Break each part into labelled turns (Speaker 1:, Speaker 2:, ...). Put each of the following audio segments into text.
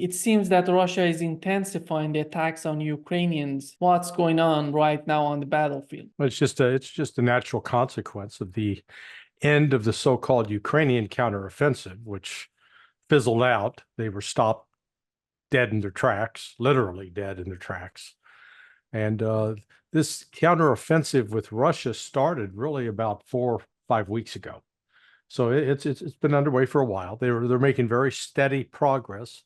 Speaker 1: It seems that Russia is intensifying the attacks on Ukrainians. What's going on right now on the battlefield?
Speaker 2: It's just a natural consequence of the end of the so-called Ukrainian counteroffensive, which fizzled out. They were stopped dead in their tracks, literally dead in their tracks. And this counteroffensive with Russia started really about 4 or 5 weeks ago. So it's been underway for a while. They're making very steady progress.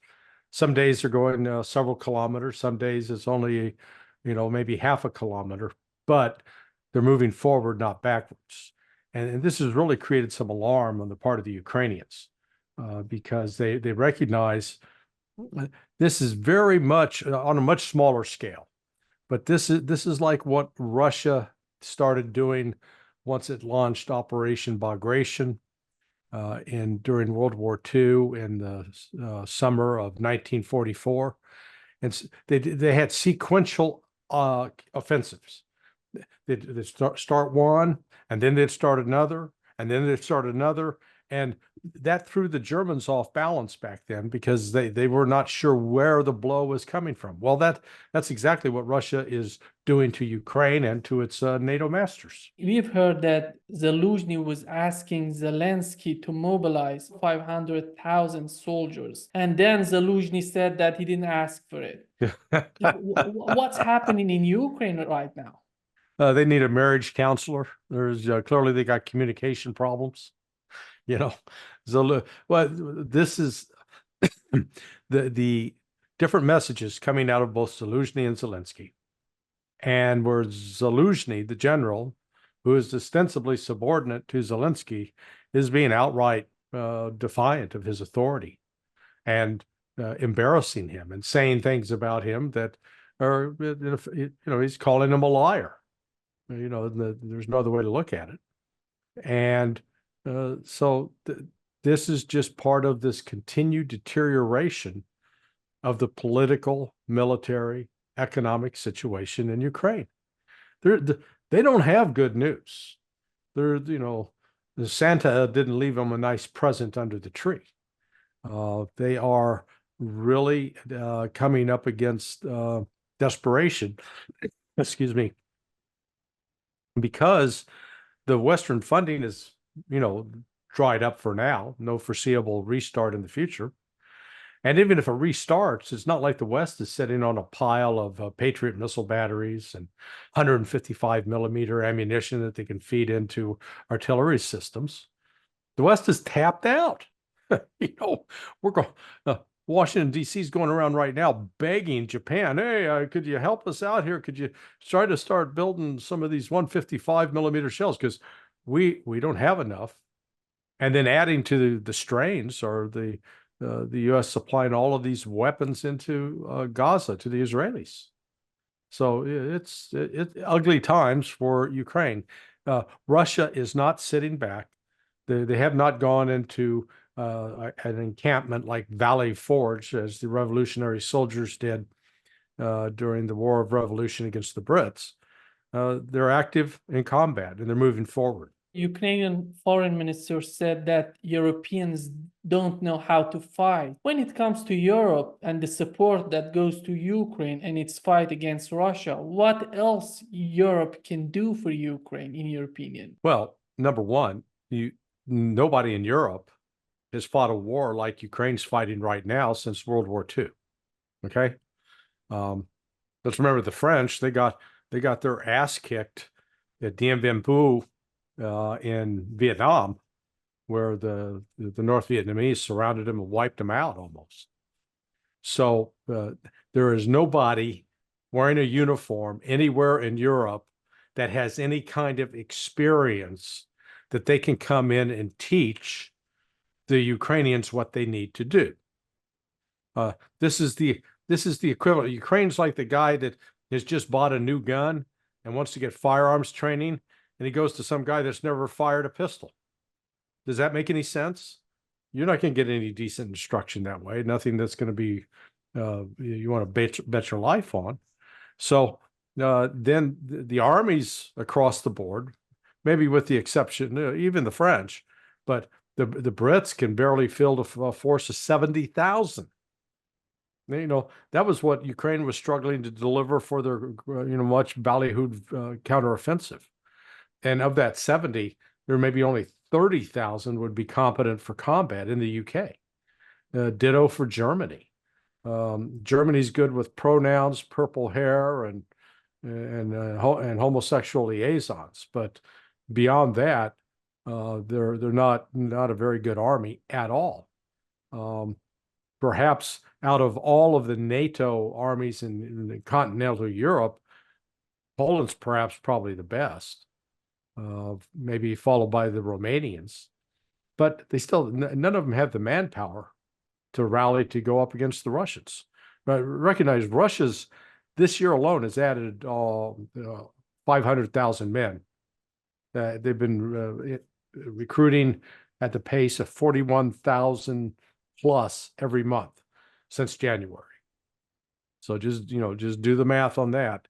Speaker 2: Some days they're going several kilometers. Some days it's only, maybe half a kilometer, but they're moving forward, not backwards. And this has really created some alarm on the part of the Ukrainians because they recognize this is very much on a much smaller scale. But this is like what Russia started doing once it launched Operation Bagration during World War II in the summer of 1944. And they had sequential offensives. They'd start one, and then they'd start another, and then they'd start another. And that threw the Germans off balance back then because they were not sure where the blow was coming from. Well, that's exactly what Russia is doing to Ukraine and to its NATO masters.
Speaker 1: We've heard that Zelensky was asking Zelensky to mobilize 500,000 soldiers. And then Zelensky said that he didn't ask for it. What's happening in Ukraine right now?
Speaker 2: They need a marriage counselor. There's clearly they got communication problems. Well, this is the different messages coming out of both Zelensky and Zelensky, and where Zelensky, the general, who is ostensibly subordinate to Zelensky, is being outright defiant of his authority and embarrassing him and saying things about him that are, he's calling him a liar. There's no other way to look at it, and so this is just part of this continued deterioration of the political, military, economic situation in Ukraine. They don't have good news. Santa didn't leave them a nice present under the tree. They are really coming up against desperation, excuse me, because the Western funding is dried up for now, no foreseeable restart in the future. And even if it restarts, it's not like the West is sitting on a pile of Patriot missile batteries and 155 millimeter ammunition that they can feed into artillery systems. The West is tapped out. We're going, Washington, D.C. is going around right now begging Japan, hey, could you help us out here? Could you try to start building some of these 155 millimeter shells? Because we don't have enough. And then adding to the strains are the U.S. supplying all of these weapons into Gaza to the Israelis. So it's ugly times for Ukraine. Russia is not sitting back. They have not gone into an encampment like Valley Forge, as the revolutionary soldiers did during the War of Revolution against the Brits. They're active in combat and they're moving forward.
Speaker 1: Ukrainian foreign minister said that Europeans don't know how to fight. When it comes to Europe and the support that goes to Ukraine and its fight against Russia, what else Europe can do for Ukraine, in your opinion?
Speaker 2: Well, number one, nobody in Europe has fought a war like Ukraine's fighting right now since World War II. Okay, let's remember the French. They got their ass kicked at Dien Bien Phu in Vietnam, where the North Vietnamese surrounded them and wiped them out almost. So there is nobody wearing a uniform anywhere in Europe that has any kind of experience that they can come in and teach the Ukrainians what they need to do. This is the equivalent. Ukraine's like the guy that has just bought a new gun and wants to get firearms training, and he goes to some guy that's never fired a pistol. Does that make any sense? You're not going to get any decent instruction that way. Nothing that's going to be you want to bet your life on. So then the armies across the board, maybe with the exception, even the French, but the Brits can barely field a force of 70,000. That was what Ukraine was struggling to deliver for their, much ballyhooed counteroffensive. And of that 70, there may be only 30,000 would be competent for combat in the UK. Ditto for Germany. Germany's good with pronouns, purple hair, and homosexual liaisons, but beyond that, they're not a very good army at all. Perhaps out of all of the NATO armies in continental Europe, Poland's probably the best, maybe followed by the Romanians, but they still, none of them have the manpower to rally to go up against the Russians. But recognize Russia's, this year alone, has added 500,000 men. They've been recruiting at the pace of 41,000 plus every month since January. So just do the math on that.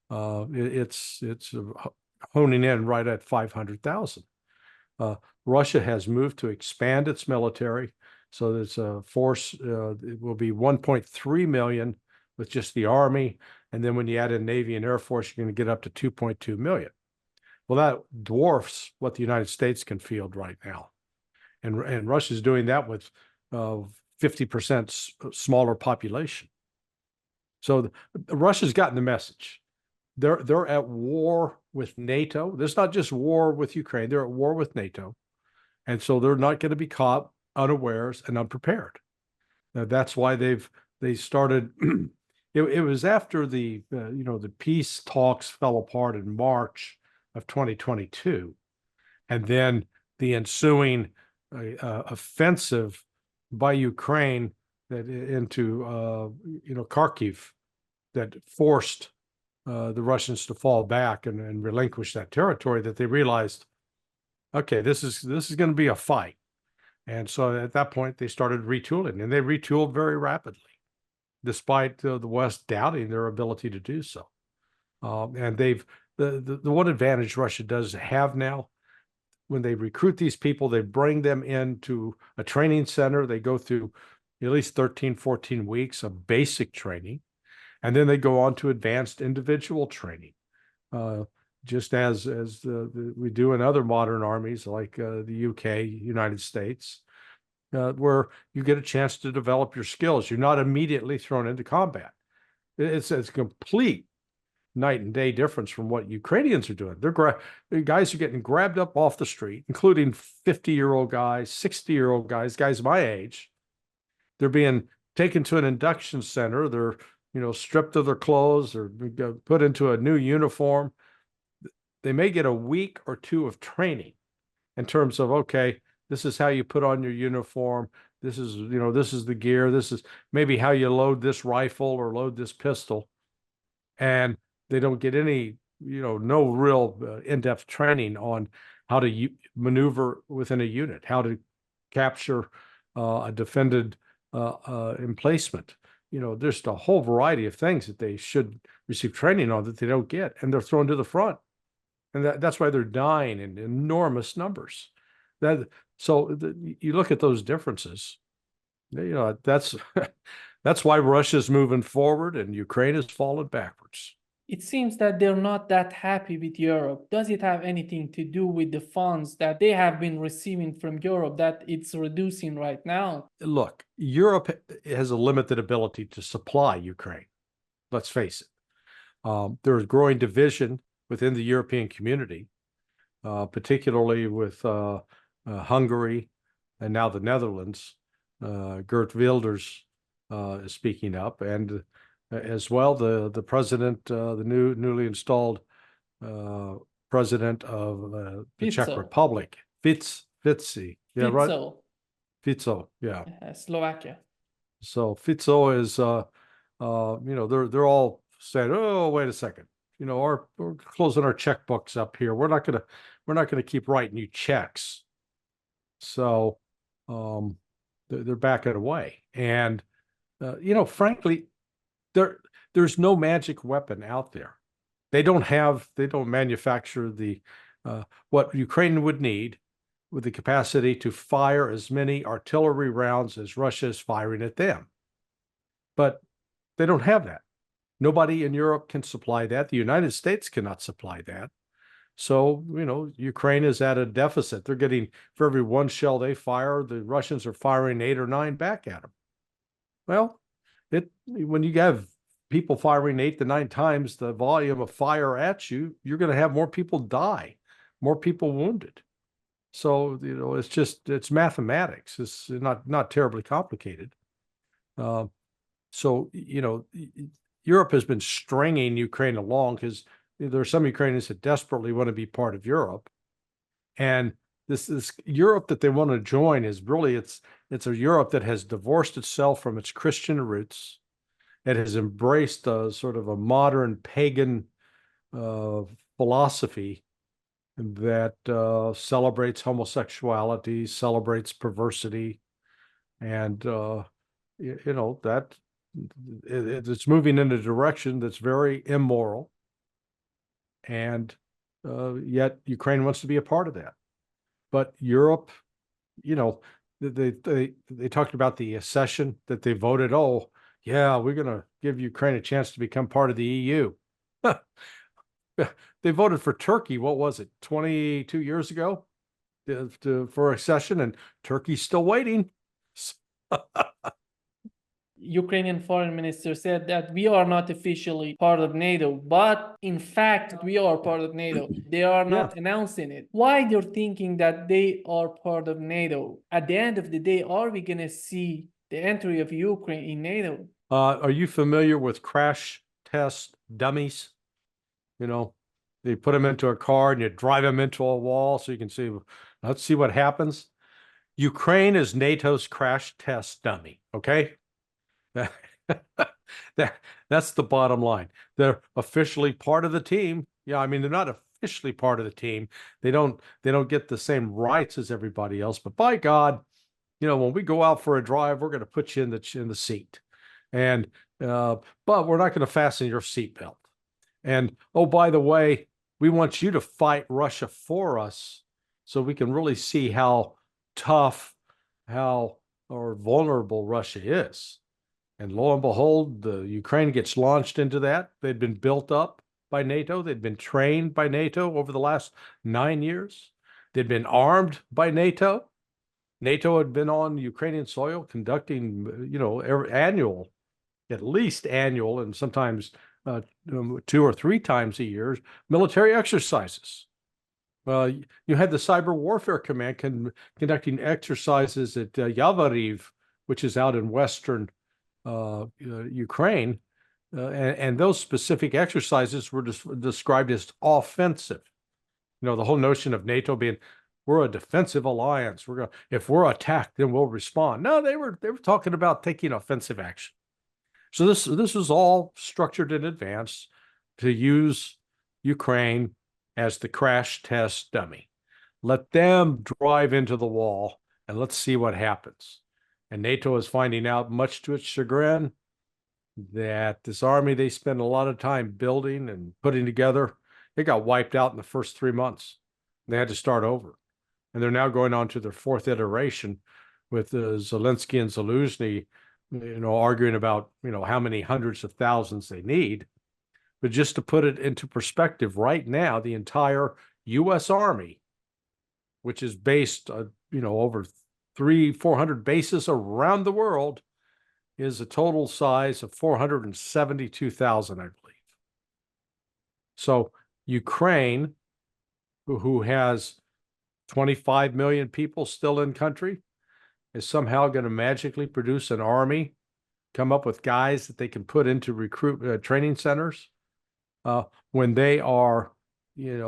Speaker 2: It's honing in right at 500,000. Russia has moved to expand its military, so there's a force. It will be 1.3 million with just the army, and then when you add in Navy and Air Force, you're going to get up to 2.2 million. Well, that dwarfs what the United States can field right now, and Russia's doing that with 50% smaller population. So Russia's gotten the message. They're at war with NATO. There's not just war with Ukraine. They're at war with NATO, and so they're not going to be caught unawares and unprepared. Now, that's why they started. It was after the peace talks fell apart in March of 2022, and then the ensuing offensive by Ukraine into Kharkiv that forced the Russians to fall back and relinquish that territory, that they realized, okay, this is going to be a fight. And so at that point, they started retooling, and they retooled very rapidly, despite the West doubting their ability to do so. And the one advantage Russia does have now, when they recruit these people, they bring them into a training center. They go through at least 13, 14 weeks of basic training, and then they go on to advanced individual training, just as we do in other modern armies like the UK, United States, where you get a chance to develop your skills. You're not immediately thrown into combat. It's a complete night and day difference from what Ukrainians are doing. The guys are getting grabbed up off the street, including 50-year-old guys, 60-year-old guys my age. They're being taken to an induction center. They're stripped of their clothes or put into a new uniform. They may get a week or two of training in terms of, okay, this is how you put on your uniform. This is the gear. This is maybe how you load this rifle or load this pistol. And they don't get any, no real in-depth training on how to maneuver within a unit, how to capture a defended emplacement. There's a whole variety of things that they should receive training on that they don't get, and they're thrown to the front. And that's why they're dying in enormous numbers. You look at those differences. That's that's why Russia's moving forward and Ukraine has fallen backwards.
Speaker 1: It seems that they're not that happy with Europe. Does it have anything to do with the funds that they have been receiving from Europe that it's reducing right now?
Speaker 2: Look, Europe has a limited ability to supply Ukraine. Let's face it. There's growing division within the European community, particularly with Hungary and now the Netherlands. Geert Wilders is speaking up, and as well the president, the newly installed president of the Czech Republic, Fico, yeah, right? Fico, yeah,
Speaker 1: Slovakia.
Speaker 2: So Fico is, they're all saying, oh, wait a second, we're closing our checkbooks up here. We're not gonna keep writing you checks. So they're backing away, and frankly, there's no magic weapon out there. They don't manufacture the what Ukraine would need with the capacity to fire as many artillery rounds as Russia is firing at them. But They don't have that. Nobody in Europe can supply that. The United States cannot supply that. So, Ukraine is at a deficit. They're getting, for every one shell they fire, the Russians are firing 8 or 9 back at them. Well, when you have people firing 8 to 9 times the volume of fire at you, you're going to have more people die, more people wounded. So, it's mathematics. It's not terribly complicated. So, Europe has been stringing Ukraine along because there are some Ukrainians that desperately want to be part of Europe. And this Europe that they want to join is really, it's a Europe that has divorced itself from its Christian roots. It has embraced a sort of a modern pagan philosophy that celebrates homosexuality, celebrates perversity, and that it's moving in a direction that's very immoral. And yet Ukraine wants to be a part of that. But Europe, they talked about the accession that they voted. Oh, yeah, we're going to give Ukraine a chance to become part of the EU. They voted for Turkey. What was it, 22 years ago for accession, and Turkey's still waiting.
Speaker 1: Ukrainian foreign minister said that we are not officially part of NATO, but in fact, we are part of NATO. They are not announcing it. Why they're thinking that they are part of NATO? At the end of the day, are we going to see the entry of Ukraine in NATO?
Speaker 2: Are you familiar with crash test dummies? They put them into a car and you drive them into a wall so you can see, let's see what happens. Ukraine is NATO's crash test dummy, okay? That's the bottom line. They're officially part of the team. Yeah, I mean, they're not officially part of the team. They don't get the same rights as everybody else. But by God, when we go out for a drive, we're going to put you in the seat, and but we're not going to fasten your seatbelt. And oh, by the way, we want you to fight Russia for us, so we can really see how tough, or vulnerable Russia is. And lo and behold, the Ukraine gets launched into that. They'd been built up by NATO. They'd been trained by NATO over the last 9 years. They'd been armed by NATO. NATO had been on Ukrainian soil conducting, at least annual, and sometimes 2 or 3 times a year, military exercises. You had the Cyber Warfare Command conducting exercises at Yavoriv, which is out in western Ukraine, and those specific exercises were described as offensive. The whole notion of NATO being, we're a defensive alliance. If we're attacked, then we'll respond. No, they were talking about taking offensive action. So this is all structured in advance to use Ukraine as the crash test dummy. Let them drive into the wall and let's see what happens. And NATO is finding out, much to its chagrin, that this army they spent a lot of time building and putting together, it got wiped out in the first 3 months. They had to start over. And they're now going on to their 4th iteration with Zelensky and Zelensky, arguing about, how many hundreds of thousands they need. But just to put it into perspective, right now, the entire U.S. Army, which is based, over 300-400 bases around the world, is a total size of 472,000, I believe. So Ukraine, who has 25 million people still in country, is somehow going to magically produce an army, come up with guys that they can put into training centers when they are, there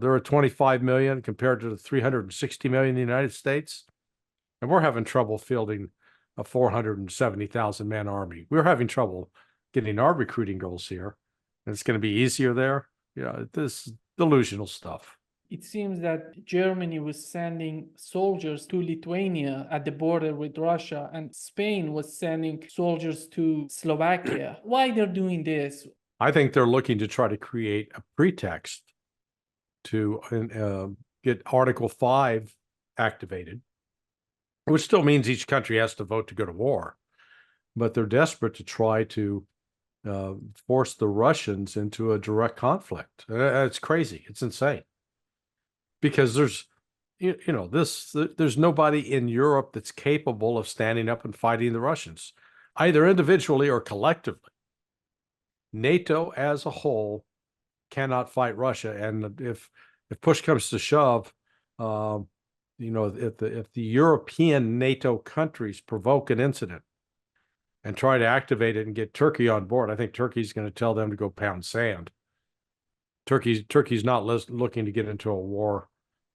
Speaker 2: are 25 million compared to the 360 million in the United States. And we're having trouble fielding a 470,000 man army. We're having trouble getting our recruiting goals here. And it's going to be easier there. This delusional stuff.
Speaker 1: It seems that Germany was sending soldiers to Lithuania at the border with Russia, and Spain was sending soldiers to Slovakia. Why they're doing this?
Speaker 2: I think they're looking to try to create a pretext to get Article 5 activated, which still means each country has to vote to go to war. but they're desperate to try to force the Russians into a direct conflict. It's crazy. It's insane. Because there's nobody in Europe that's capable of standing up and fighting the Russians, either individually or collectively. NATO as a whole cannot fight Russia, and if push comes to shove, if the European NATO countries provoke an incident and try to activate it and get Turkey on board, I think Turkey's going to tell them to go pound sand. Turkey's not looking to get into a war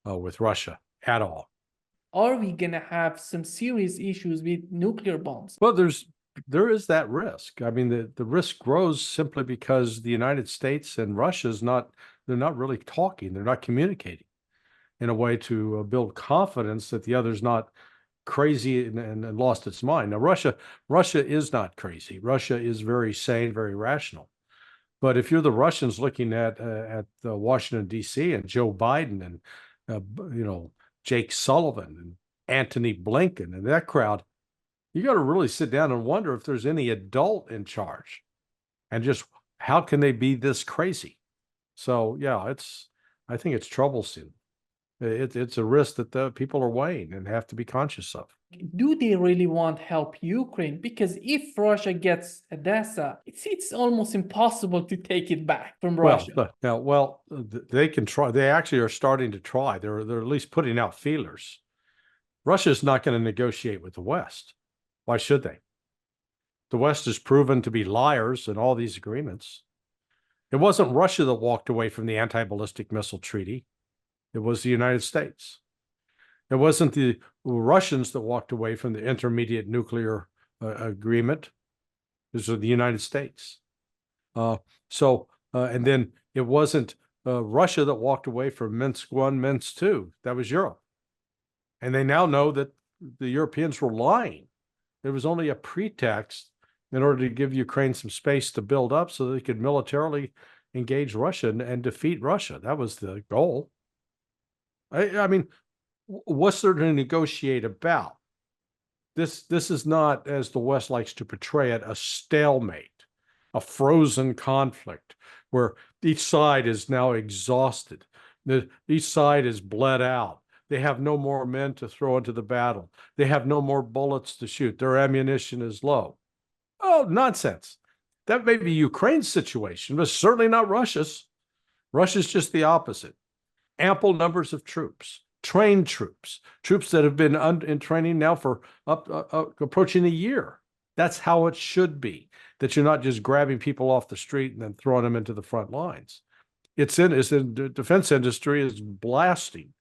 Speaker 2: with Russia at all.
Speaker 1: Are we going to have some serious issues with nuclear bombs?
Speaker 2: Well, there is that risk. I mean, the risk grows simply because the United States and Russia's they're not really talking. They're not communicating in a way to build confidence that the other's not crazy and lost its mind. Now, Russia is not crazy. Russia is very sane, very rational. But if you're the Russians looking at Washington, D.C. and Joe Biden and Jake Sullivan and Antony Blinken and that crowd, you got to really sit down and wonder if there's any adult in charge, and just how can they be this crazy? So yeah, I think it's troublesome. It's a risk that the people are weighing and have to be conscious of.
Speaker 1: Do they really want help Ukraine? Because if Russia gets Odessa, it's almost impossible to take it back from Russia.
Speaker 2: They can try. They actually are starting to try. They're at least putting out feelers. Russia's not going to negotiate with the West. Why should they? The West has proven to be liars in all these agreements. It wasn't Russia that walked away from the anti-ballistic missile treaty. It was the United States. It wasn't the Russians that walked away from the intermediate nuclear agreement. This was the United States. And then it wasn't Russia that walked away from Minsk I, Minsk II. That was Europe. And they now know that the Europeans were lying. There was only a pretext in order to give Ukraine some space to build up so they could militarily engage Russia and defeat Russia. That was the goal. I mean, what's there to negotiate about? This is not, as the West likes to portray it, a stalemate, a frozen conflict where each side is now exhausted. Each side is bled out. They have no more men to throw into the battle. They have no more bullets to shoot. Their ammunition is low. Oh, nonsense. That may be Ukraine's situation, but certainly not Russia's. Russia's just the opposite. Ample numbers of troops, trained troops that have been in training now for approaching a year. That's how it should be, that you're not just grabbing people off the street and then throwing them into the front lines. The defense industry is blasting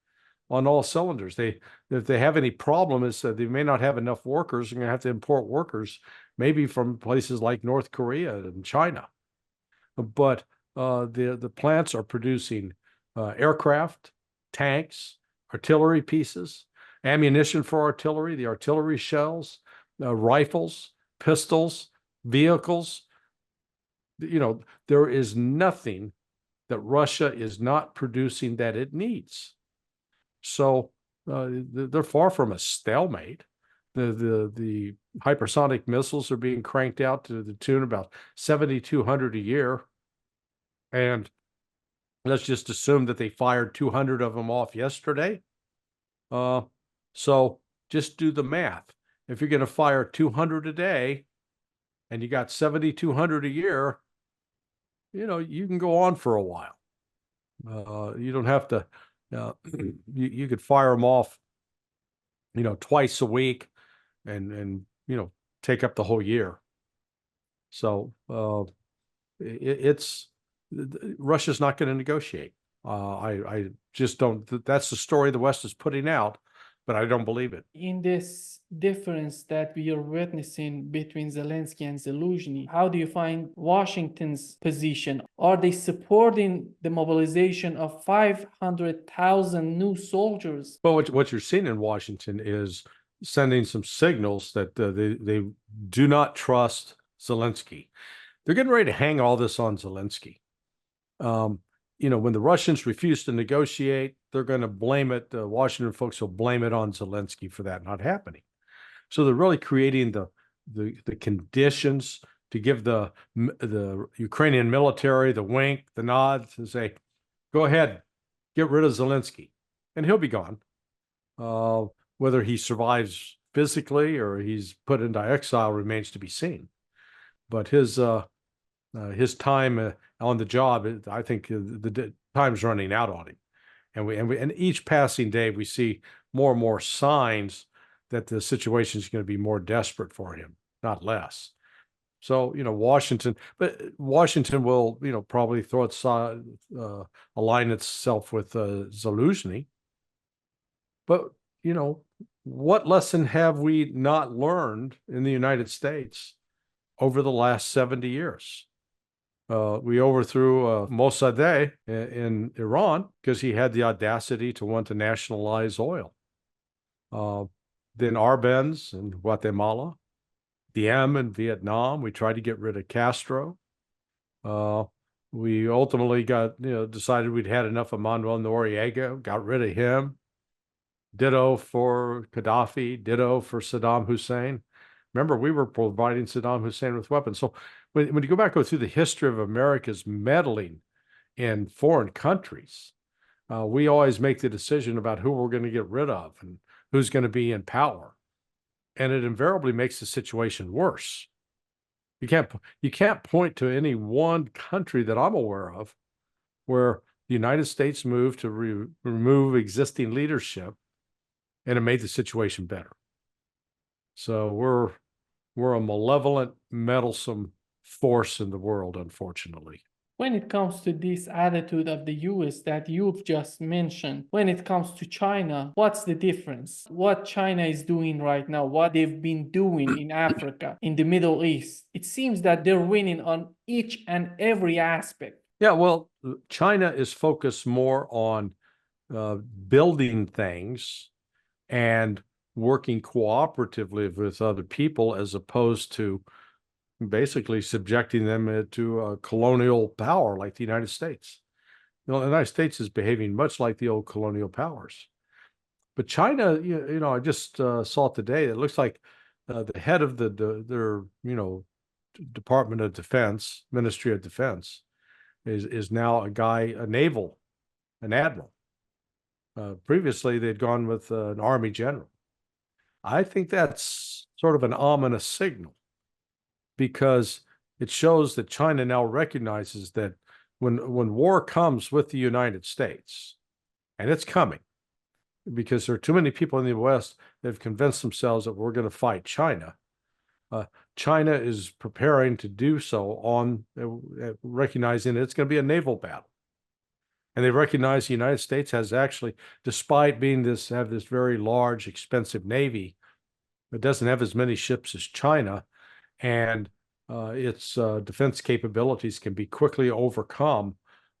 Speaker 2: on all cylinders. If they have any problem, is that they may not have enough workers. They're going to have to import workers, maybe from places like North Korea and China. But the plants are producing aircraft, tanks, artillery pieces, ammunition for artillery, the artillery shells, rifles, pistols, vehicles. There is nothing that Russia is not producing that it needs. So they're far from a stalemate. The hypersonic missiles are being cranked out to the tune of about 7,200 a year. And let's just assume that they fired 200 of them off yesterday. So just do the math. If you're going to fire 200 a day and you got 7,200 a year, you can go on for a while. You don't have to, you could fire them off, twice a week and take up the whole year. So Russia's not going to negotiate. I just don't. That's the story the West is putting out, but I don't believe it.
Speaker 1: In this difference that we are witnessing between Zelensky and Zelensky, how do you find Washington's position? Are they supporting the mobilization of 500,000 new soldiers?
Speaker 2: Well, what you're seeing in Washington is sending some signals that they do not trust Zelensky. They're getting ready to hang all this on Zelensky. When the Russians refuse to negotiate, they're going to blame it. The Washington folks will blame it on Zelensky for that not happening. So they're really creating the conditions to give the Ukrainian military the wink, the nod, to say, go ahead, get rid of Zelensky, and he'll be gone. Whether he survives physically or he's put into exile remains to be seen. But his time on the job, I think the time's running out on him, and each passing day we see more and more signs that the situation is going to be more desperate for him, not less. So, Washington will, probably align itself with Zelensky. But, what lesson have we not learned in the United States over the last 70 years? We overthrew Mossadegh in Iran because he had the audacity to want to nationalize oil. Then Arbenz in Guatemala, Diem in Vietnam. We tried to get rid of Castro. We ultimately decided we'd had enough of Manuel Noriega, got rid of him. Ditto for Gaddafi, ditto for Saddam Hussein. Remember, we were providing Saddam Hussein with weapons. So when you go through the history of America's meddling in foreign countries, we always make the decision about who we're going to get rid of and who's going to be in power. And it invariably makes the situation worse. You can't point to any one country that I'm aware of where the United States moved to remove existing leadership and it made the situation better. So we're a malevolent, meddlesome force in the world, unfortunately.
Speaker 1: When it comes to this attitude of the US that you've just mentioned, when it comes to China, what's the difference? What China is doing right now, what they've been doing in Africa, in the Middle East, it seems that they're winning on each and every aspect.
Speaker 2: Yeah, well, China is focused more on building things and working cooperatively with other people as opposed to basically subjecting them to a colonial power like the United States. The United States is behaving much like the old colonial powers. But China, I just saw today, it looks like the head of their Department of Defense, Ministry of Defense, is now an admiral. Previously, they'd gone with an army general. I think that's sort of an ominous signal because it shows that China now recognizes that when war comes with the United States, and it's coming, because there are too many people in the West that have convinced themselves that we're going to fight China. China is preparing to do so on recognizing that it's going to be a naval battle. And they recognize the United States has actually, despite have this very large, expensive Navy, it doesn't have as many ships as China, and its defense capabilities can be quickly overcome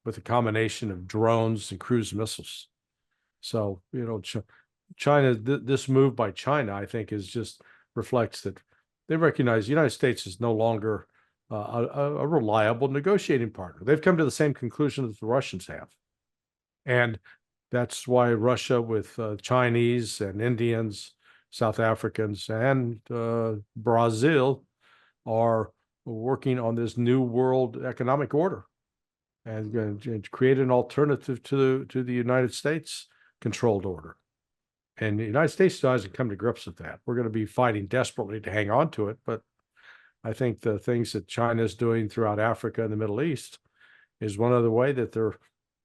Speaker 2: with a combination of drones and cruise missiles. So, China, this move by China, I think, reflects that they recognize the United States is no longer a reliable negotiating partner. They've come to the same conclusion that the Russians have. And that's why Russia with Chinese and Indians, South Africans, and Brazil are working on this new world economic order and create an alternative to the United States controlled order. And the United States still hasn't come to grips with that. We're going to be fighting desperately to hang on to it. But I think the things that China is doing throughout Africa and the Middle East is one other way that they're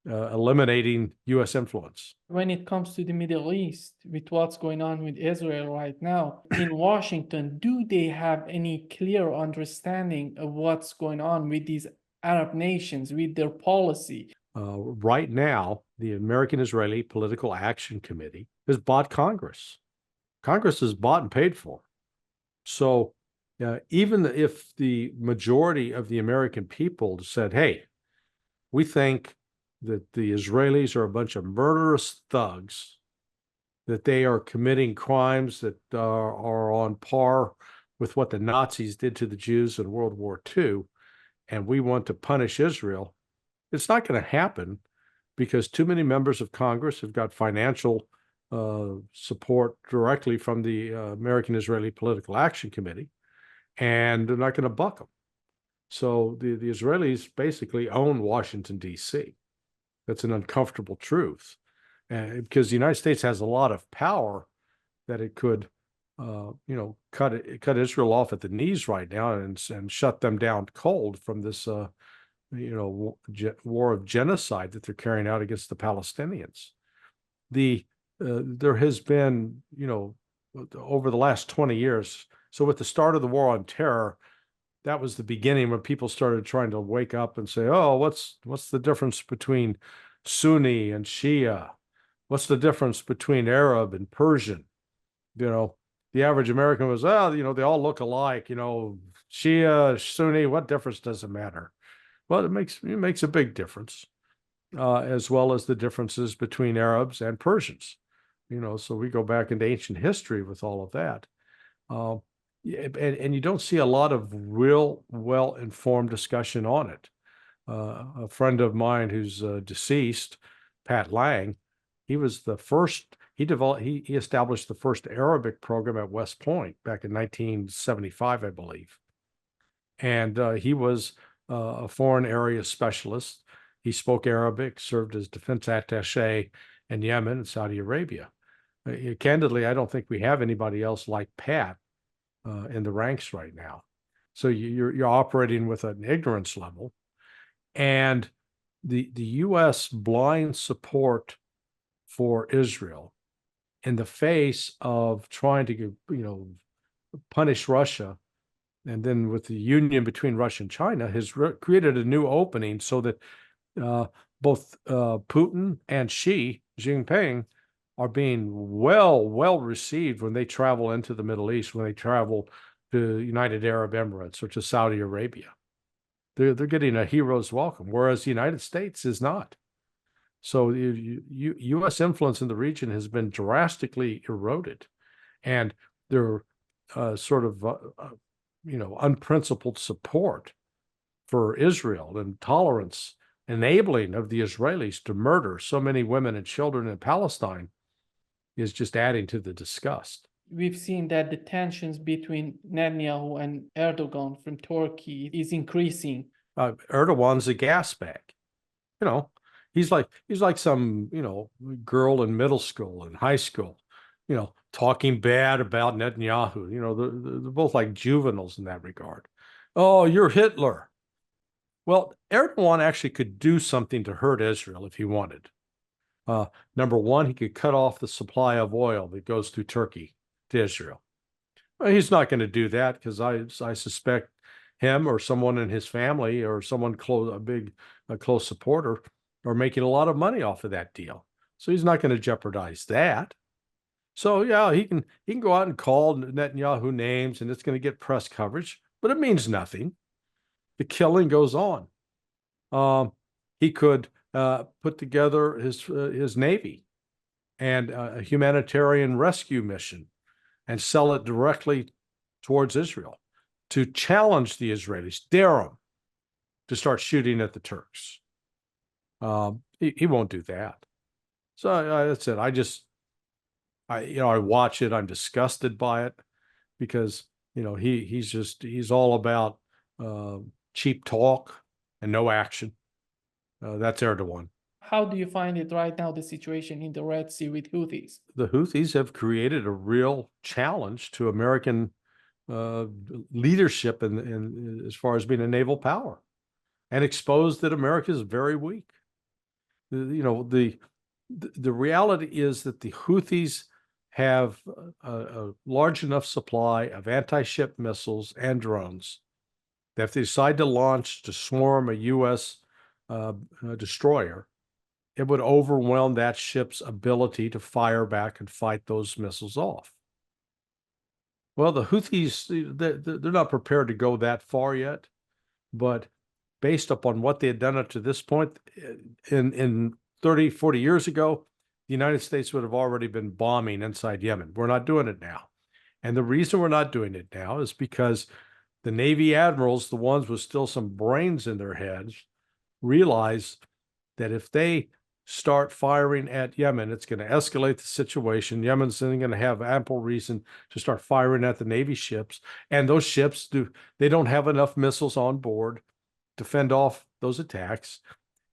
Speaker 2: eliminating U.S. influence.
Speaker 1: When it comes to the Middle East, with what's going on with Israel right now, in Washington, do they have any clear understanding of what's going on with these Arab nations, with their policy?
Speaker 2: Right now, the American-Israeli Political Action Committee has bought Congress. Congress is bought and paid for. So even if the majority of the American people said, hey, we think that the Israelis are a bunch of murderous thugs, that they are committing crimes that are on par with what the Nazis did to the Jews in World War II, and we want to punish Israel, it's not going to happen because too many members of Congress have got financial support directly from the American-Israeli Political Action Committee. and they're not going to buck them. So the Israelis basically own Washington, D.C. That's an uncomfortable truth, because the United States has a lot of power that it could, cut Israel off at the knees right now and shut them down cold from this, war of genocide that they're carrying out against the Palestinians. There has been, over the last 20 years. So with the start of the war on terror, that was the beginning when people started trying to wake up and say, oh, what's the difference between Sunni and Shia? What's the difference between Arab and Persian? The average American was, they all look alike, Shia, Sunni, what difference does it matter? Well, it makes a big difference, as well as the differences between Arabs and Persians. So we go back into ancient history with all of that. And you don't see a lot of real well-informed discussion on it. A friend of mine who's deceased, Pat Lang, he was the first. He established the first Arabic program at West Point back in 1975, I believe. And he was a foreign area specialist. He spoke Arabic, served as defense attaché in Yemen and Saudi Arabia. Candidly, I don't think we have anybody else like Pat in the ranks right now. So you're operating with an ignorance level, and the U.S. blind support for Israel in the face of trying to punish Russia, and then with the union between Russia and China has created a new opening so that both Putin and Xi Jinping are being well received when they travel into the Middle East, when they travel to United Arab Emirates or to Saudi Arabia. They're getting a hero's welcome, whereas the United States is not. So U.S. influence in the region has been drastically eroded, and their unprincipled support for Israel and tolerance, enabling of the Israelis to murder so many women and children in Palestine is just adding to the disgust.
Speaker 1: We've seen that the tensions between Netanyahu and Erdogan from Turkey is increasing.
Speaker 2: Erdogan's a gas bag. He's like some, girl in middle school and high school, talking bad about Netanyahu. They're both like juveniles in that regard. Oh, you're Hitler. Well, Erdogan actually could do something to hurt Israel if he wanted. Number one, he could cut off the supply of oil that goes through Turkey to Israel. Well, he's not going to do that because I suspect him or someone in his family or someone close, a close supporter, are making a lot of money off of that deal. So he's not going to jeopardize that. So yeah, he can go out and call Netanyahu names, and it's going to get press coverage, but it means nothing. The killing goes on. He could put together his Navy and a humanitarian rescue mission and sell it directly towards Israel to challenge the Israelis, dare them to start shooting at the Turks. He won't do that. So that's it. I watch it. I'm disgusted by it because, he's all about cheap talk and no action. That's Erdogan.
Speaker 1: How do you find it right now, the situation in the Red Sea with Houthis?
Speaker 2: The Houthis have created a real challenge to American leadership in as far as being a naval power, and exposed that America is very weak. The reality is that the Houthis have a large enough supply of anti-ship missiles and drones that if they decide to swarm a U.S. Destroyer, it would overwhelm that ship's ability to fire back and fight those missiles off. Well, the Houthis, they're not prepared to go that far yet, but based upon what they had done up to this point, in 30, 40 years ago, the United States would have already been bombing inside Yemen. We're not doing it now. And the reason we're not doing it now is because the Navy admirals, the ones with still some brains in their heads, realize that if they start firing at Yemen, it's going to escalate the situation. Yemen's then going to have ample reason to start firing at the Navy ships. And those ships they don't have enough missiles on board to fend off those attacks.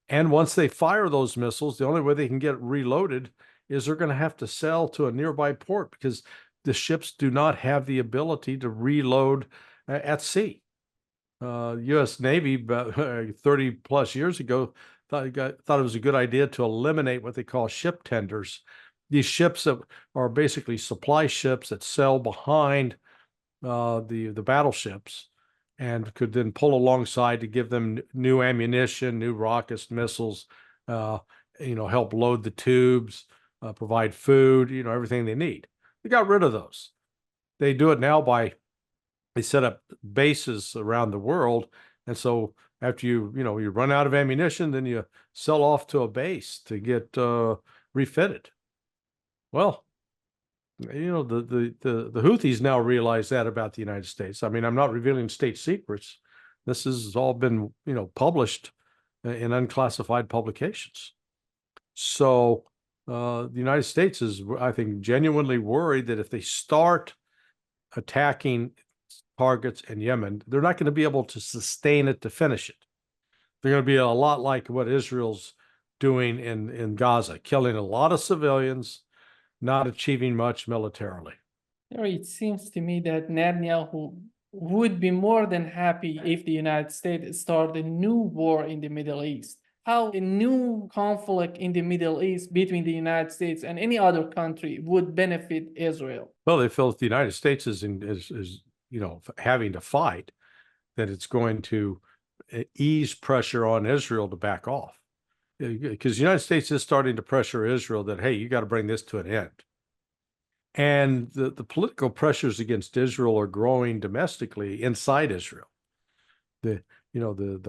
Speaker 2: And once they fire those missiles, the only way they can get reloaded is they're going to have to sail to a nearby port, because the ships do not have the ability to reload at sea. U.S. Navy, about 30 plus years ago, thought it was a good idea to eliminate what they call ship tenders. These ships that are basically supply ships that sail behind the battleships, and could then pull alongside to give them new ammunition, new rockets, missiles, help load the tubes, provide food, everything they need. They got rid of those. They do it now they set up bases around the world. And so after you run out of ammunition, then you sell off to a base to get refitted. Well, the Houthis now realize that about the United States. I mean, I'm not revealing state secrets. This has all been, published in unclassified publications. So the United States is, I think, genuinely worried that if they start attacking targets in Yemen, they're not going to be able to sustain it to finish it. They're going to be a lot like what Israel's doing in Gaza, killing a lot of civilians, not achieving much militarily.
Speaker 1: It seems to me that Netanyahu would be more than happy if the United States started a new war in the Middle East. How a new conflict in the Middle East between the United States and any other country would benefit Israel?
Speaker 2: Well, they feel if the United States is having to fight, that it's going to ease pressure on Israel to back off. Because the United States is starting to pressure Israel that, hey, you got to bring this to an end. And the political pressures against Israel are growing domestically inside Israel. The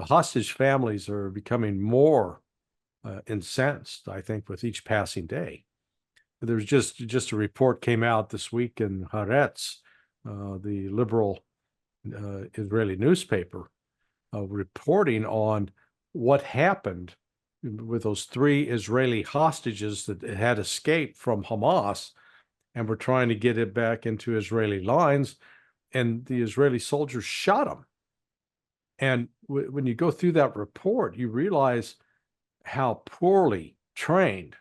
Speaker 2: hostage families are becoming more incensed, I think, with each passing day. There's just a report came out this week in Haaretz, the liberal Israeli newspaper, reporting on what happened with those 3 Israeli hostages that had escaped from Hamas and were trying to get it back into Israeli lines, and the Israeli soldiers shot them. And when you go through that report, you realize how poorly trained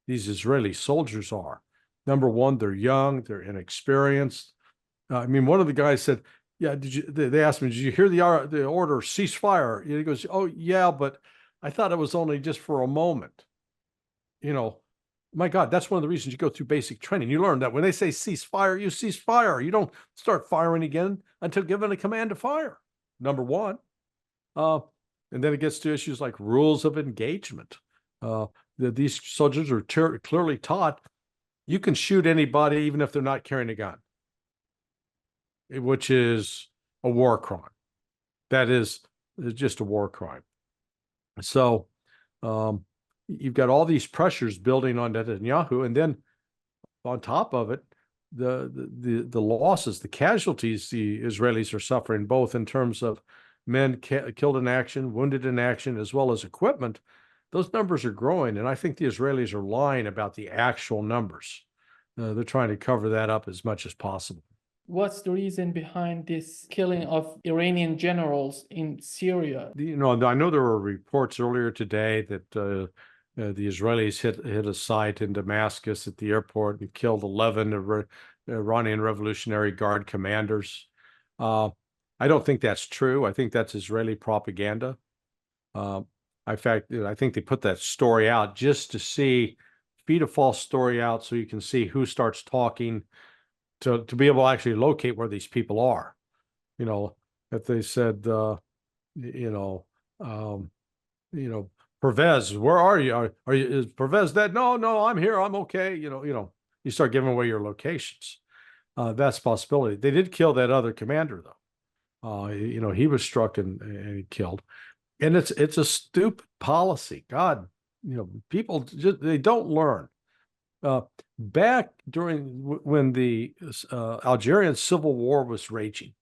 Speaker 2: these Israeli soldiers are. Number one, they're young, they're inexperienced. I mean, one of the guys said, yeah, they asked me, did you hear the order, ceasefire? He goes, oh, yeah, but I thought it was only just for a moment. My God, that's one of the reasons you go through basic training. You learn that when they say ceasefire, you cease fire. You don't start firing again until given a command to fire, number one. And then it gets to issues like rules of engagement. These soldiers are clearly taught you can shoot anybody even if they're not carrying a gun, which is a war crime. That is just a war crime. So you've got all these pressures building on Netanyahu, and then on top of it, the losses, the casualties the Israelis are suffering, both in terms of men killed in action, wounded in action, as well as equipment. Those numbers are growing, and I think the Israelis are lying about the actual numbers. They're trying to cover that up as much as possible. What's
Speaker 1: the reason behind this killing of Iranian generals in Syria?
Speaker 2: I know there were reports earlier today that the Israelis hit a site in Damascus at the airport and killed 11 Iranian Revolutionary Guard commanders. I don't think that's true. I think that's Israeli propaganda. In fact, I think they put that story out just to feed a false story out so you can see who starts talking to be able to actually locate where these people are. If they said, Pervez, where are you? Is Pervez dead? No, I'm here. I'm okay. You start giving away your locations. That's a possibility. They did kill that other commander, though. He was struck and killed. And it's a stupid policy. God, people they don't learn. Back when the Algerian civil war was raging,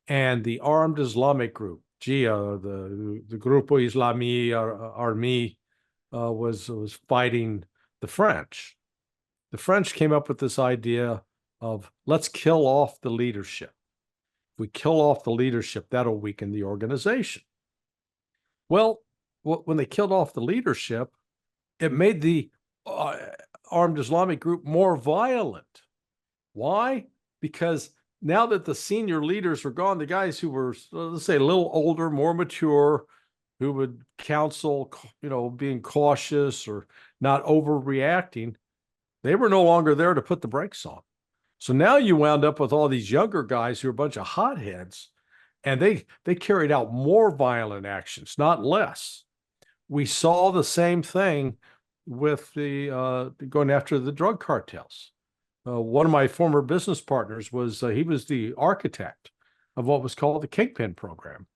Speaker 2: and the armed Islamic group, GIA, the Grupo Islami Army was fighting the French. The French came up with this idea of let's kill off the leadership. If we kill off the leadership, that'll weaken the organization. Well, when they killed off the leadership, it made the armed Islamic group more violent. Why? Because now that the senior leaders were gone, the guys who were, let's say, a little older, more mature, who would counsel, being cautious or not overreacting, they were no longer there to put the brakes on. So now you wound up with all these younger guys who are a bunch of hotheads, and they carried out more violent actions, not less. We saw the same thing with the going after the drug cartels. One of my former business partners he was the architect of what was called the Kingpin program.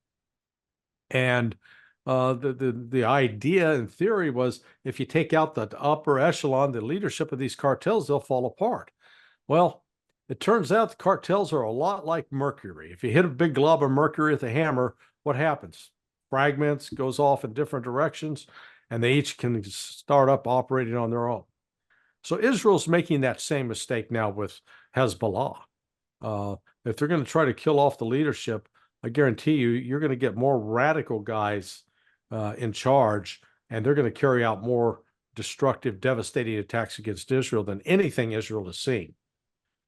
Speaker 2: And the idea in theory was if you take out the upper echelon, the leadership of these cartels, they'll fall apart. Well, it turns out the cartels are a lot like mercury. If you hit a big glob of mercury with a hammer, what happens? Fragments, goes off in different directions, and they each can start up operating on their own. So Israel's making that same mistake now with Hezbollah. If they're going to try to kill off the leadership, I guarantee you're going to get more radical guys in charge, and they're going to carry out more destructive, devastating attacks against Israel than anything Israel has seen.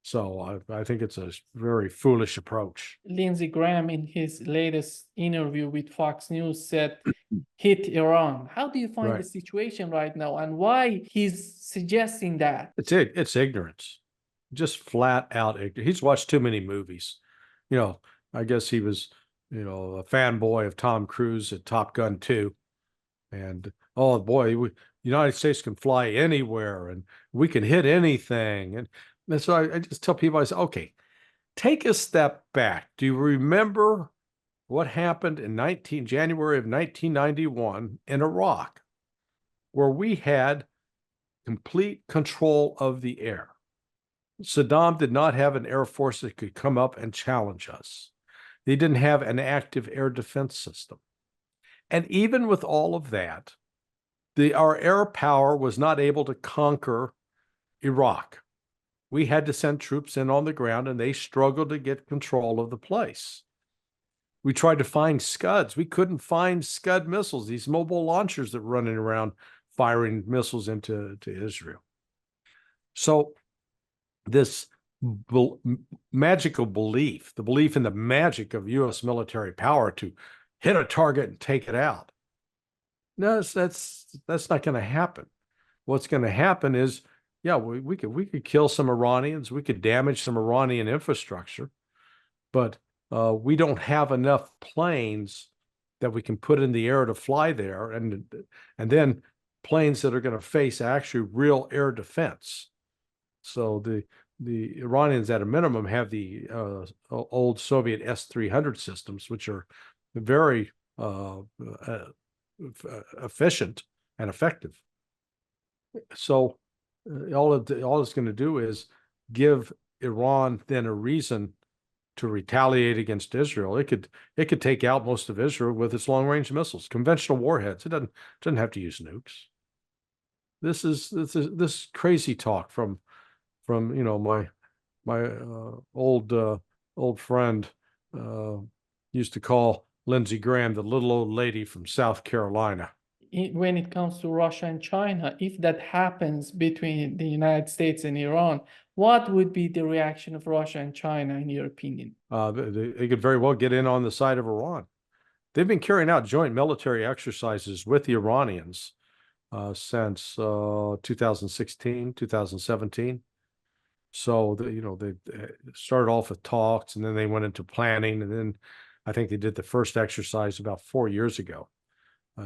Speaker 2: So I think it's a very foolish approach.
Speaker 1: Lindsey Graham, in his latest interview with Fox News, said, hit Iran. How do you find the situation right now, and why he's suggesting that?
Speaker 2: It's ignorance, just flat out ignorance. He's watched too many movies. I guess he was, a fanboy of Tom Cruise at Top Gun 2. And, oh boy, the United States can fly anywhere and we can hit anything. And so I just tell people, I say, okay, take a step back. Do you remember what happened in January of 1991 in Iraq, where we had complete control of the air? Saddam did not have an air force that could come up and challenge us. They didn't have an active air defense system. And even with all of that, our air power was not able to conquer Iraq. We had to send troops in on the ground, and they struggled to get control of the place. We tried to find Scuds. We couldn't find Scud missiles, these mobile launchers that were running around firing missiles into Israel. So this magical belief, the belief in the magic of U.S. military power to hit a target and take it out, no, that's not going to happen. What's going to happen is, yeah, we could kill some Iranians, we could damage some Iranian infrastructure, but we don't have enough planes that we can put in the air to fly there, and then planes that are going to face actually real air defense. So the Iranians at a minimum have the old Soviet S-300 systems, which are very efficient and effective. So all it's going to do is give Iran then a reason to retaliate against Israel. It could take out most of Israel with its long-range missiles, conventional warheads. It doesn't have to use nukes. This is crazy talk from my old friend used to call Lindsey Graham the little old lady from South Carolina.
Speaker 1: When it comes to Russia and China, if that happens between the United States and Iran, what would be the reaction of Russia and China, in your opinion?
Speaker 2: They could very well get in on the side of Iran. They've been carrying out joint military exercises with the Iranians since 2016, 2017. So they started off with talks, and then they went into planning, and then I think they did the first exercise about 4 years ago,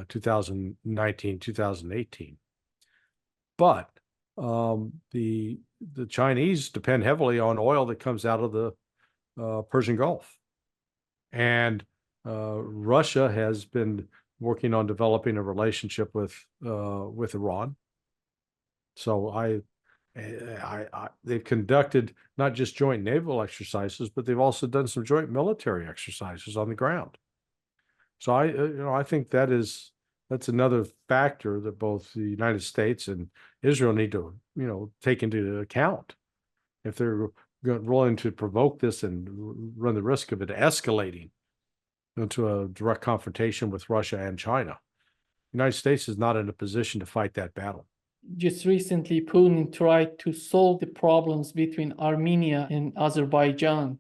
Speaker 2: 2019, 2018. But the Chinese depend heavily on oil that comes out of the Persian Gulf, and Russia has been working on developing a relationship with Iran. So they've conducted not just joint naval exercises, but they've also done some joint military exercises on the ground. So I think that is that's another factor that both the United States and Israel need to, take into account. If they're willing to provoke this and run the risk of it escalating into a direct confrontation with Russia and China, the United States is not in a position to fight that battle.
Speaker 1: Just recently, Putin tried to solve the problems between Armenia and Azerbaijan.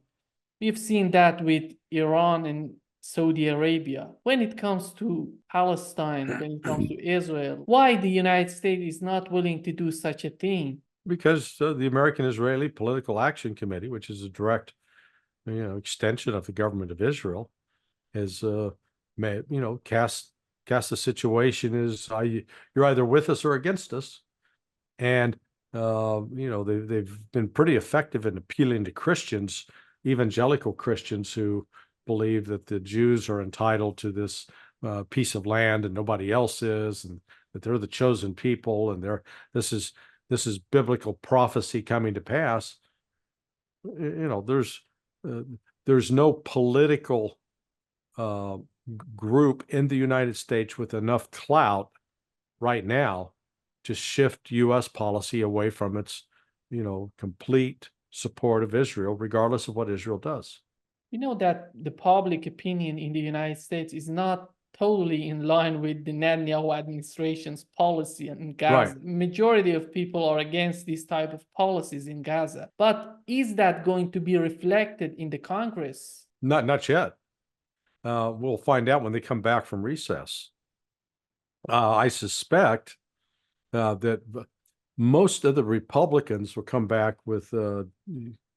Speaker 1: We've seen that with Iran and Saudi Arabia. When it comes to Palestine, when it comes to Israel, why the United States is not willing to do such a thing?
Speaker 2: Because the American-Israeli Political Action Committee, which is a direct, extension of the government of Israel, has, cast the situation as you're either with us or against us, and they've been pretty effective in appealing to Christians, evangelical Christians who believe that the Jews are entitled to this piece of land and nobody else is, and that they're the chosen people, and this is biblical prophecy coming to pass. There's no political group in the United States with enough clout right now to shift U.S. policy away from its, complete support of Israel, regardless of what Israel does.
Speaker 1: You know that the public opinion in the United States is not totally in line with the Netanyahu administration's policy in Gaza.
Speaker 2: Right.
Speaker 1: Majority of people are against this type of policies in Gaza. But is that going to be reflected in the Congress?
Speaker 2: Not yet. We'll find out when they come back from recess. I suspect that most of the Republicans will come back with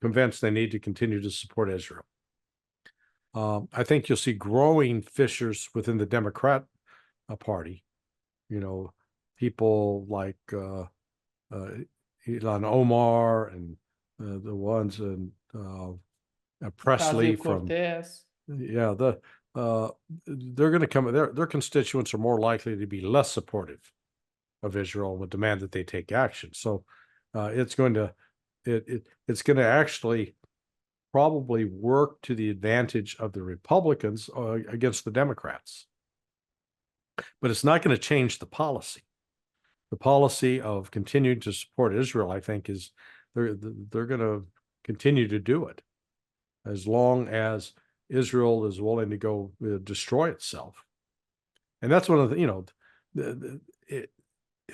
Speaker 2: convinced they need to continue to support Israel. I think you'll see growing fissures within the Democrat Party. People like Ilhan Omar and the ones in Presley from
Speaker 1: Cortez.
Speaker 2: Yeah, they're going to come. Their constituents are more likely to be less supportive of Israel and would demand that they take action. So it's going to actually probably work to the advantage of the Republicans against the Democrats. But it's not going to change the policy. The policy of continuing to support Israel, I think, is they're going to continue to do it as long as Israel is willing to go destroy itself. And that's one of the, if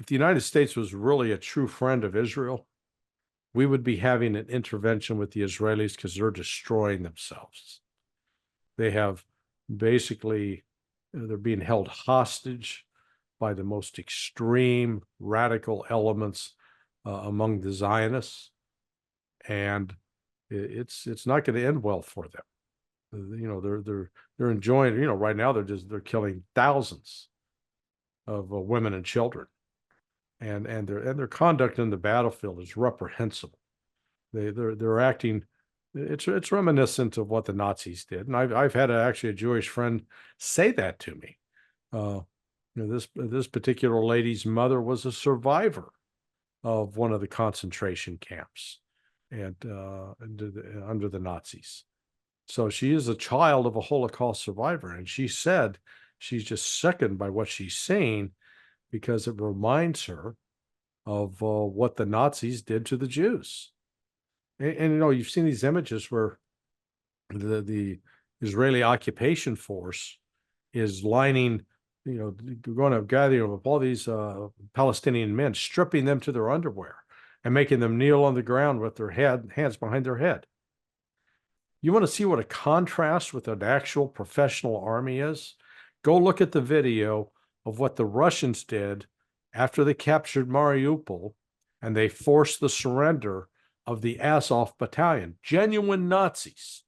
Speaker 2: the United States was really a true friend of Israel, we would be having an intervention with the Israelis because they're destroying themselves. They have basically, they're being held hostage by the most extreme radical elements among the Zionists. And it's not going to end well for them. They're enjoying, right now they're killing thousands of women and children, and their conduct in the battlefield is reprehensible. They're acting. It's reminiscent of what the Nazis did, and I've had actually a Jewish friend say that to me. This particular lady's mother was a survivor of one of the concentration camps, and under the Nazis. So she is a child of a Holocaust survivor, and she said she's just sickened by what she's seeing because it reminds her of what the Nazis did to the Jews. And you've seen these images where the Israeli occupation force is lining, going to gather up all these Palestinian men, stripping them to their underwear and making them kneel on the ground with their hands behind their head. You want to see what a contrast with an actual professional army is? Go look at the video of what the Russians did after they captured Mariupol and they forced the surrender of the Azov battalion. Genuine Nazis,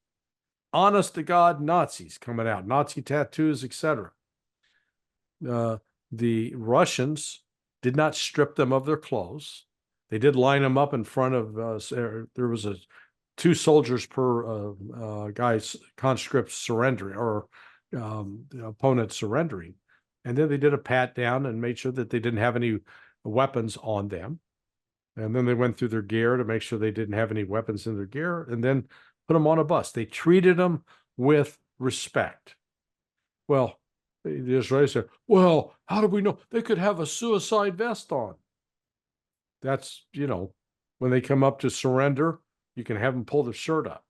Speaker 2: honest to God Nazis coming out, Nazi tattoos, etc. The Russians did not strip them of their clothes. They did line them up in front of, there was two soldiers per guy's conscript surrendering, or the opponent surrendering. And then they did a pat down and made sure that they didn't have any weapons on them. And then they went through their gear to make sure they didn't have any weapons in their gear, and then put them on a bus. They treated them with respect. Well, the Israelis said, well, how do we know? They could have a suicide vest on. That's, when they come up to surrender, you can have them pull their shirt up,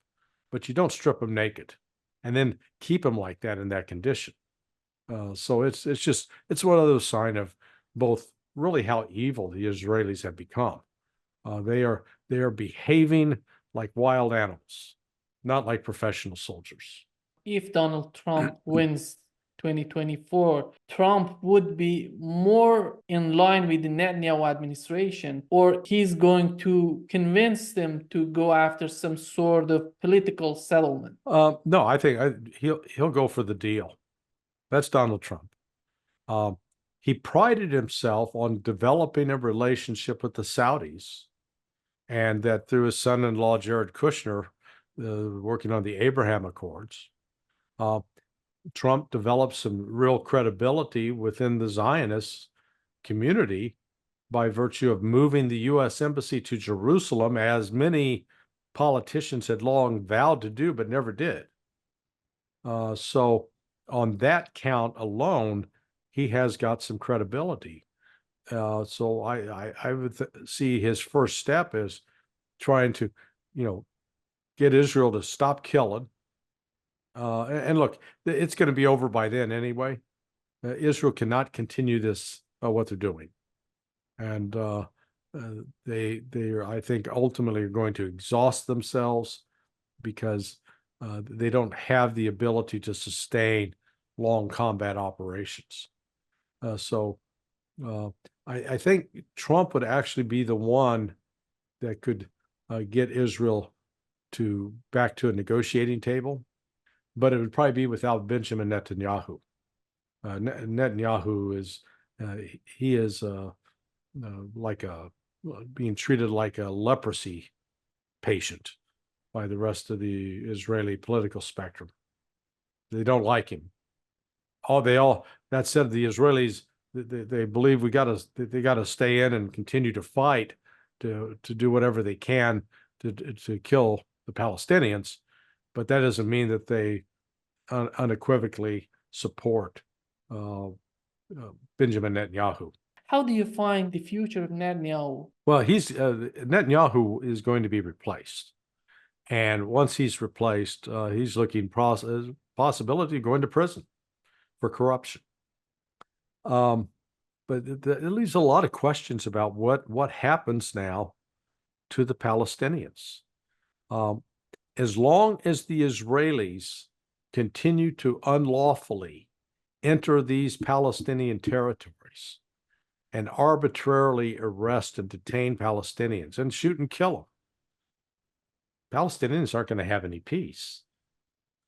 Speaker 2: but you don't strip them naked and then keep them like that in that condition. So it's one of those signs of both really how evil the Israelis have become. They are behaving like wild animals, not like professional soldiers.
Speaker 1: If Donald Trump wins 2024, Trump would be more in line with the Netanyahu administration, or he's going to convince them to go after some sort of political settlement?
Speaker 2: No, I think he'll go for the deal. That's Donald Trump. He prided himself on developing a relationship with the Saudis, and that through his son-in-law, Jared Kushner, working on the Abraham Accords, Trump developed some real credibility within the Zionist community by virtue of moving the U.S. Embassy to Jerusalem, as many politicians had long vowed to do, but never did. So on that count alone, he has got some credibility. So I would see his first step is trying to, get Israel to stop killing. And look, it's going to be over by then anyway. Israel cannot continue this, what they're doing. And they are, I think, ultimately are going to exhaust themselves because they don't have the ability to sustain long combat operations. So I think Trump would actually be the one that could get Israel back to a negotiating table, but it would probably be without Benjamin Netanyahu. Netanyahu is like being treated like a leprosy patient by the rest of the Israeli political spectrum. They don't like him. That said, the Israelis, they believe they got to stay in and continue to fight to do whatever they can to kill the Palestinians, but that doesn't mean that they unequivocally support Benjamin Netanyahu.
Speaker 1: How do you find the future of Netanyahu?
Speaker 2: Well, Netanyahu is going to be replaced, and once he's replaced, he's looking possibility of going to prison for corruption. But it leaves a lot of questions about what happens now to the Palestinians. As long as the Israelis continue to unlawfully enter these Palestinian territories and arbitrarily arrest and detain Palestinians and shoot and kill them, Palestinians aren't going to have any peace.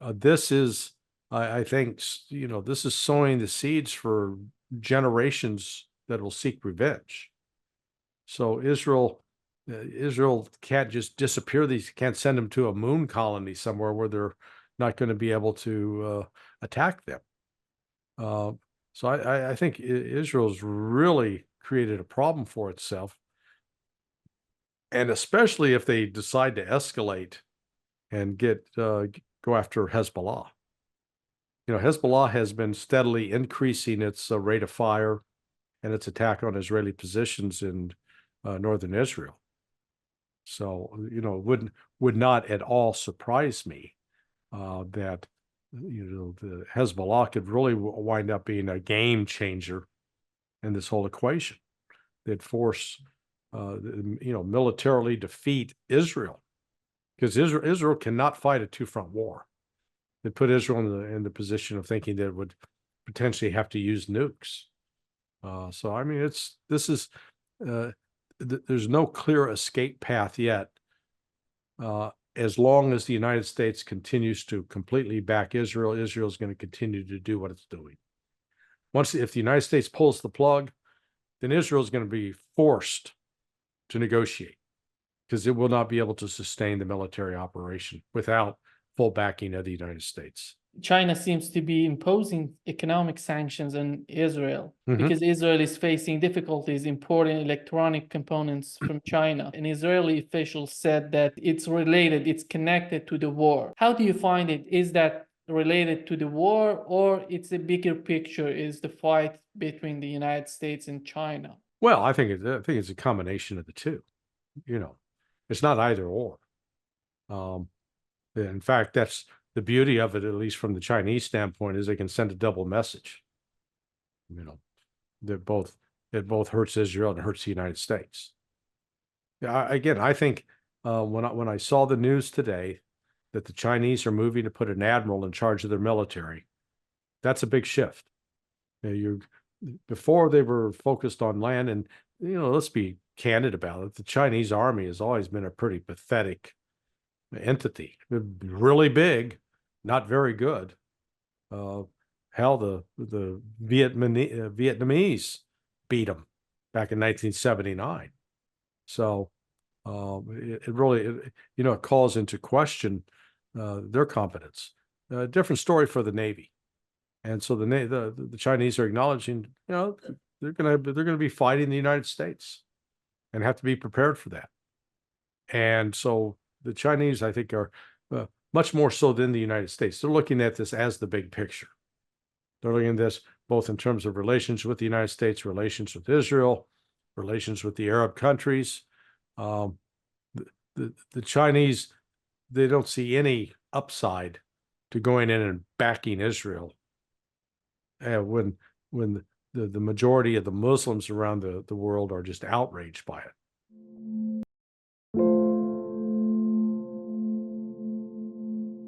Speaker 2: This is, I think, this is sowing the seeds for generations that will seek revenge. So Israel can't just disappear. Can't send them to a moon colony somewhere where they're not going to be able to attack them. So I think Israel's really created a problem for itself, and especially if they decide to escalate and go after Hezbollah. Hezbollah has been steadily increasing its rate of fire and its attack on Israeli positions in northern Israel. So, it would not at all surprise me that, the Hezbollah could really wind up being a game changer in this whole equation. They'd force, militarily defeat Israel, because Israel cannot fight a two-front war. They put Israel in the position of thinking that it would potentially have to use nukes. So, I mean, there's no clear escape path yet. As long as the United States continues to completely back Israel, Israel is going to continue to do what it's doing. If the United States pulls the plug, then Israel is going to be forced to negotiate, because it will not be able to sustain the military operation without full backing of the United States.
Speaker 1: China seems to be imposing economic sanctions on Israel because Israel is facing difficulties importing electronic components from China. An Israeli official said that it's connected to the war. How do you find it? Is that related to the war, or it's a bigger picture, is the fight between the United States and China?
Speaker 2: Well, I think it's a combination of the two. It's not either or. In fact, that's the beauty of it, at least from the Chinese standpoint, is they can send a double message. It both hurts Israel and hurts the United States. Again, I think when I saw the news today that the Chinese are moving to put an admiral in charge of their military, that's a big shift. Before they were focused on land, and let's be candid about it. The Chinese army has always been a pretty pathetic entity. Really big, not very good. Hell, the Vietnamese beat them back in 1979. So it really, it calls into question their competence. Different story for the Navy. And so the Chinese are acknowledging, they're gonna be fighting the United States and have to be prepared for that. And so the Chinese, I think, are much more so than the United States. They're looking at this as the big picture. They're looking at this both in terms of relations with the United States, relations with Israel, relations with the Arab countries. The Chinese, they don't see any upside to going in and backing Israel when the majority of the Muslims around the world are just outraged by it.